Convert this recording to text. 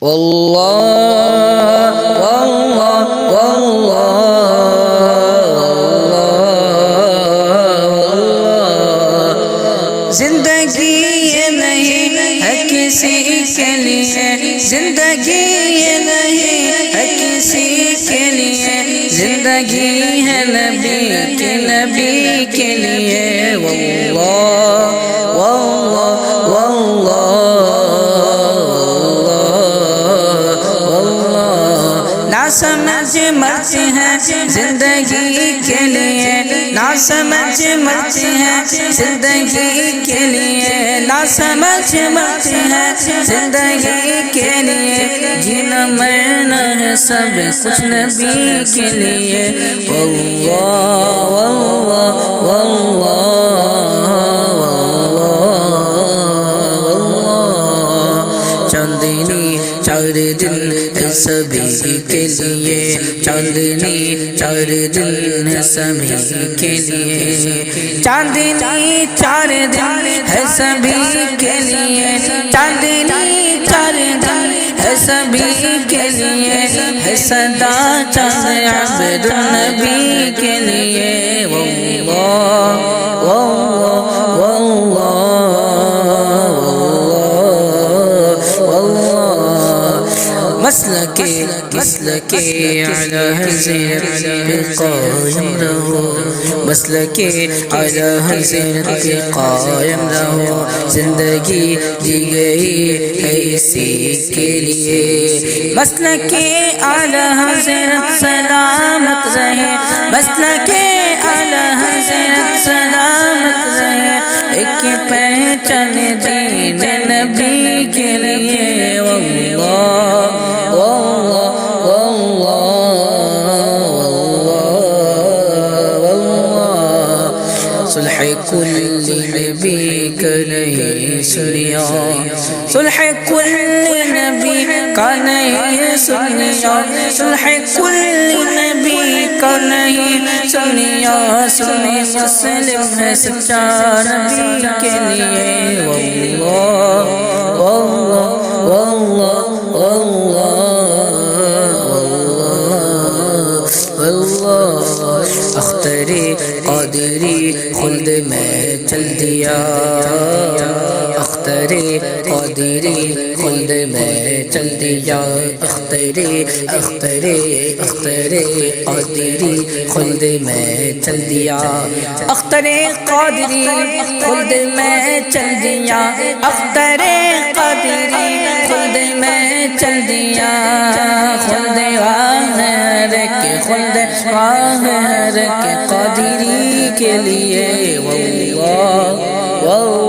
والله والله والله زندگی یہ نہیں ہے کسی کے لیے، زندگی یہ نہیں ہے کسی کے لیے، زندگی ہے نبی کے لیے۔ واللہ واللہ واللہ نہ سمجھ مرتے ہیں زندگی کے لیے، نہ سمجھ مرتے ہیں زندگی کے لیے، نہ سمجھ مرتے ہیں زندگی کے لیے، جینا مرنا ہے سب کچھ نبی کے لیے۔ واللہ واللہ واللہ چاندنی چار دن ہے سبھی کے لیے، چاندنی چار دن ہے سبھی کے لیے، چاندنی چار دن ہے سبھی کے لیے، چاندنی چار دن ہے سبھی کے لیے، ہے صدا چاند عبد النبی کے لیے۔ واللہ واللہ مسلک اعلی حضرت پہ قائم رہو، مسلک اعلی حضرت پہ قائم رہو، زندگی دی گئی ہے اسی کے لیے۔ مسلک اعلی حضرت سلامت رہے، مسلک اعلی حضرت سلامت رہے، ایک پہچان دین نبی کے لیے۔ واللہ واللہ واللہ صلح کل نبی کا نہیں سنیا، صلح کل نبی کا نہیں سنیا، صلح کل نبی کا نہیں سنیا، سنی مسلم ہے سچا نبی کے لیے۔ واللہ واللہ واللہ اختر قادری خلد میں چل دیا، اختر قادری خلد میں چل دیا، اختر قادری خلد میں چل دیا، اختر قادری خلد میں چل دیا، اختر قادری خلد میں چل دیا، خلد غاہر کے خلد غاہر کے قادری کے لیے۔ واللہ واللہ